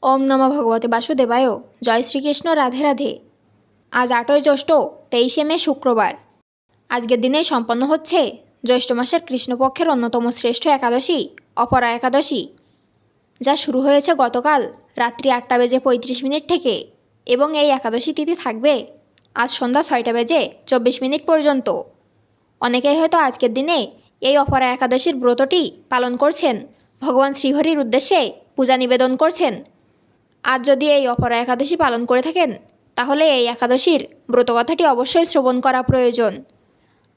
ওম নমঃ ভগবতে বাসুদেবায়। জয় শ্রীকৃষ্ণ। রাধে রাধে। আজ 8ই জ্যৈষ্ঠ, 23শে মে শুক্রবার। আজকের দিনে সম্পন্ন হচ্ছে জ্যৈষ্ঠ মাসের কৃষ্ণপক্ষের অন্যতম শ্রেষ্ঠ একাদশী অপরা একাদশী, যা শুরু হয়েছে গতকাল রাত্রি 8:35 থেকে এবং এই একাদশী তিথি থাকবে আজ সন্ধ্যা 6:24 পর্যন্ত। অনেকেই হয়তো আজকের দিনে এই অপরা একাদশীর ব্রতটি পালন করছেন, ভগবান শ্রীহরির উদ্দেশ্যে পূজা নিবেদন করছেন। আজ যদি এই অপরা একাদশী পালন করে থাকেন, তাহলে এই একাদশীর ব্রতকথাটি অবশ্যই শ্রবণ করা প্রয়োজন।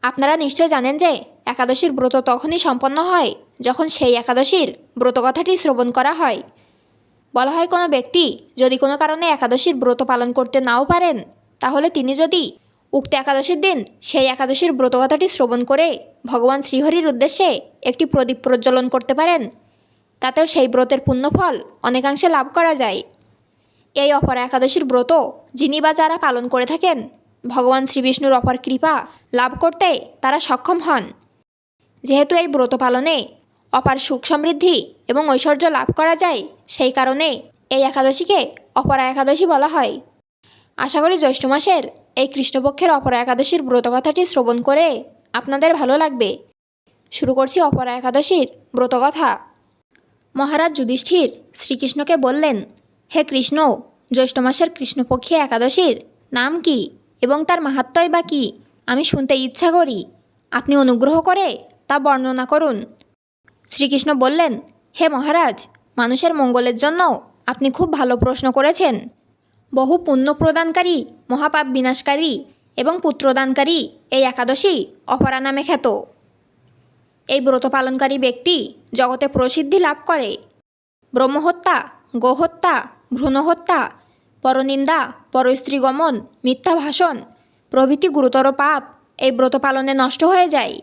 আপনারা নিশ্চয় জানেন যে একাদশীর ব্রত তখনই সম্পন্ন হয় যখন সেই একাদশীর ব্রতকথাটি শ্রবণ করা হয়। বলা হয়, কোনো ব্যক্তি যদি কোনো কারণে একাদশীর ব্রত পালন করতে নাও পারেন, তাহলে তিনি যদি উক্ত একাদশীর দিন সেই একাদশীর ব্রতকথাটি শ্রবণ করে ভগবান শ্রীহরির উদ্দেশ্যে একটি প্রদীপ প্রজ্বলন করতে পারেন, তাতেও সেই ব্রতের পুণ্যফল অনেকাংশে লাভ করা যায়। এই অপরা একাদশীর ব্রত যিনি বা যারা পালন করে থাকেন, ভগবান শ্রীবিষ্ণুর অপার কৃপা লাভ করতে তারা সক্ষম হন। যেহেতু এই ব্রত পালনে অপার সুখ সমৃদ্ধি এবং ঐশ্বর্য লাভ করা যায়, সেই কারণে এই একাদশীকে অপরা একাদশী বলা হয়। আশা করি জ্যৈষ্ঠ মাসের এই কৃষ্ণপক্ষের অপরা একাদশীর ব্রতকথাটি শ্রবণ করে আপনাদের ভালো লাগবে। শুরু করছি অপরা একাদশীর ব্রতকথা। মহারাজ যুধিষ্ঠির শ্রীকৃষ্ণকে বললেন, হে কৃষ্ণ, জ্যৈষ্ঠ মাসের কৃষ্ণপক্ষী একাদশীর নাম কি এবং তার মাহাত্ম্যই বা কী আমি শুনতে ইচ্ছা করি। আপনি অনুগ্রহ করে তা বর্ণনা করুন। শ্রীকৃষ্ণ বললেন, হে মহারাজ, মানুষের মঙ্গলের জন্য আপনি খুব ভালো প্রশ্ন করেছেন। বহু পুণ্য প্রদানকারী, মহাপাপ বিনাশকারী এবং পুত্রদানকারী এই একাদশী অপরা নামে খ্যাত। এই ব্রত পালনকারী ব্যক্তি জগতে প্রসিদ্ধি লাভ করে। ব্রহ্মহত্যা, গোহত্যা, ভ্রূণহত্যা, পরনিন্দা, পরস্ত্রীগমন, মিথ্যা ভাষণ প্রভৃতি গুরুতর পাপ এই ব্রত পালনে নষ্ট হয়ে যায়।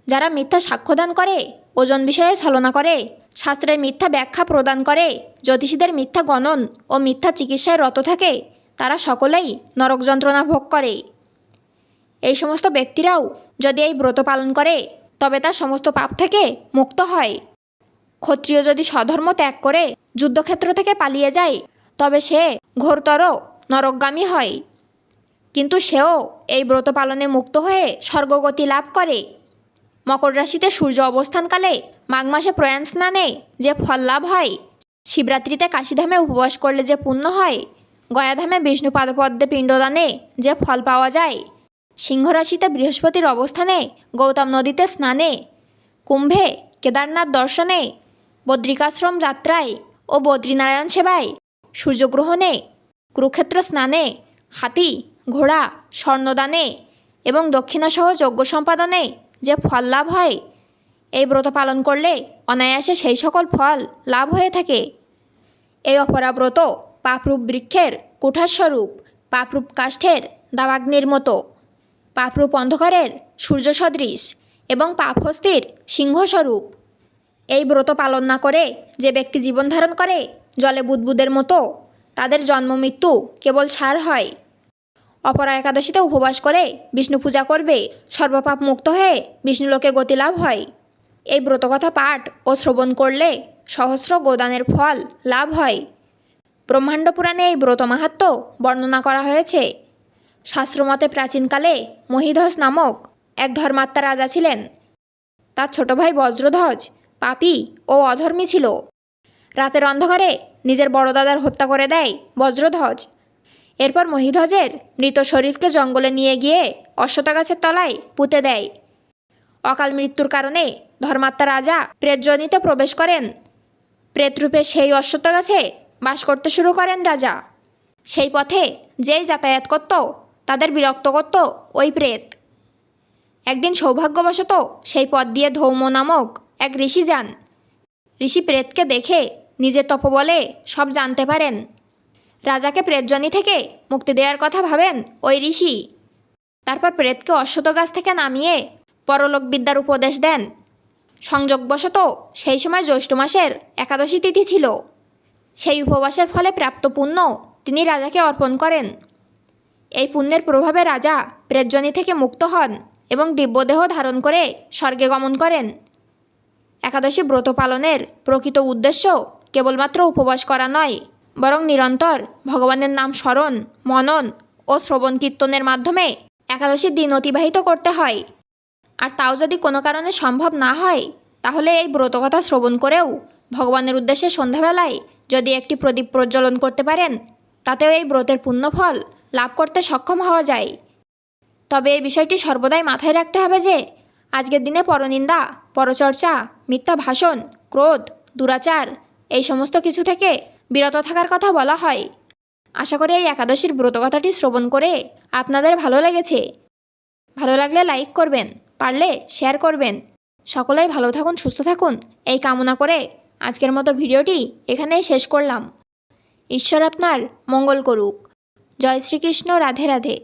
যারা মিথ্যা সাক্ষ্যদান করে, ওজন বিষয়ে ছলনা করে, শাস্ত্রের মিথ্যা ব্যাখ্যা প্রদান করে, জ্যোতিষীদের মিথ্যা গণন ও মিথ্যা চিকিৎসায় রত থাকে, তারা সকলেই নরক যন্ত্রণা ভোগ করে। এই সমস্ত ব্যক্তিরাও যদি এই ব্রত পালন করে, তবে তার সমস্ত পাপ থেকে মুক্ত হয়। ক্ষত্রিয় যদি স্বধর্ম ত্যাগ করে যুদ্ধক্ষেত্র থেকে পালিয়ে যায়, তবে সে ঘোরতর নরকগামী হয়। কিন্তু সেও এই ব্রত পালনে মুক্ত হয়ে স্বর্গগতি লাভ করে। মকর রাশিতে সূর্য অবস্থানকালে মাঘ মাসে প্রয়াণ স্নানে যে ফল লাভ হয়, শিবরাত্রিতে কাশীধামে উপবাস করলে যে পুণ্য হয়, গয়াধামে বিষ্ণু পাদপদ্মে পিণ্ডদানে যে ফল পাওয়া যায়, সিংহরাশিতে বৃহস্পতির অবস্থানে গৌতম নদীতে স্নানে, কুম্ভে কেদারনাথ দর্শনে, বদ্রিকাশ্রম যাত্রায় ও বদ্রীনারায়ণ সেবায়, সূর্যগ্রহণে, কুরুক্ষেত্র স্নানে, হাতি ঘোড়া স্বর্ণদানে এবং দক্ষিণাসহ যজ্ঞ সম্পাদনে যে ফল লাভ হয়, এই ব্রত পালন করলে অনায়াসে সেই সকল ফল লাভ হয়ে থাকে। এই অপরা ব্রত পাপরূপ বৃক্ষের কুঠারস্বরূপ, পাপরূপ কাষ্ঠের দাবাগ্নির মতো, পাপরূপ অন্ধকারের সূর্য সদৃশ এবং পাপহস্তির সিংহস্বরূপ। এই ব্রত পালন না করে যে ব্যক্তি জীবন ধারণ করে জলে বুদবুদের মতো, তাদের জন্ম মৃত্যু কেবল সার হয়। অপরা একাদশীতে উপবাস করে বিষ্ণু পূজা করবে, সর্বপাপ মুক্ত হয়ে বিষ্ণুলোকে গতি লাভ হয়। এই ব্রতকথা পাঠ ও শ্রবণ করলে সহস্র গোদানের ফল লাভ হয়। ব্রহ্মাণ্ড পুরাণে এই ব্রত মাহাত্ম্য বর্ণনা করা হয়েছে। শাস্ত্রমতে প্রাচীনকালে মহিধ্বজ নামক এক ধর্মাত্মা রাজা ছিলেন। তার ছোট ভাই বজ্রধ্বজ পাপী ও অধর্মী ছিল। রাতের অন্ধকারে নিজের বড় দাদার হত্যা করে দেয় বজ্রধ্বজ। এরপর মহিধ্বজের মৃত শরীরকে জঙ্গলে নিয়ে গিয়ে অশ্বত্থ গাছের তলায় পুঁতে দেয়। অকাল মৃত্যুর কারণে ধর্মাত্মা রাজা প্রেতযোনিতে প্রবেশ করেন। প্রেতরূপে সেই অশ্বত্থ গাছে বাস করতে শুরু করেন রাজা। সেই পথে যেই যাতায়াত করত, তাদের বিরক্ত করত ওই প্রেত। একদিন সৌভাগ্যবশত সেই পথ দিয়ে ধৌম নামক এক ঋষি যান। ঋষি প্রেতকে দেখে নিজের তপবলে সব জানতে পারেন। রাজাকে প্রেতজনি থেকে মুক্তি দেওয়ার কথা ভাবেন ওই ঋষি। তারপর প্রেতকে অশ্বত্থ গাছ থেকে নামিয়ে পরলোক বিদ্যার উপদেশ দেন। সংযোগবশত সেই সময় জ্যৈষ্ঠ মাসের একাদশী তিথি ছিল। সেই উপবাসের ফলে প্রাপ্ত পুণ্য তিনি রাজাকে অর্পণ করেন। এই পুণ্যের প্রভাবে রাজা প্রেতজনি থেকে মুক্ত হন এবং দিব্যদেহ ধারণ করে স্বর্গে গমন করেন। একাদশী ব্রত পালনের প্রকৃত উদ্দেশ্য কেবলমাত্র উপবাস করা নয়, বরং নিরন্তর ভগবানের নাম স্মরণ, মনন ও শ্রবণ কীর্তনের মাধ্যমে একাদশীর দিন অতিবাহিত করতে হয়। আর তাও যদি কোনো কারণে সম্ভব না হয়, তাহলে এই ব্রতকথা শ্রবণ করেও ভগবানের উদ্দেশ্যে সন্ধ্যাবেলায় যদি একটি প্রদীপ প্রজ্বলন করতে পারেন, তাতেও এই ব্রতের পুণ্যফল লাভ করতে সক্ষম হওয়া যায়। তবে এই বিষয়টি সর্বদাই মাথায় রাখতে হবে যে আজকের দিনে পরনিন্দা, পরচর্চা, মিথ্যা ভাষণ, ক্রোধ, দুরাচার এই সমস্ত কিছু থেকে বিরত থাকার কথা বলা হয়। আশা করি এই একাদশীর ব্রতকথাটি শ্রবণ করে আপনাদের ভালো লেগেছে। ভালো লাগলে লাইক করবেন, পারলে শেয়ার করবেন। সকলেই ভালো থাকুন, সুস্থ থাকুন এই কামনা করে আজকের মতো ভিডিওটি এখানেই শেষ করলাম। ঈশ্বর আপনার মঙ্গল করুক। জয় শ্রীকৃষ্ণ। রাধে রাধে।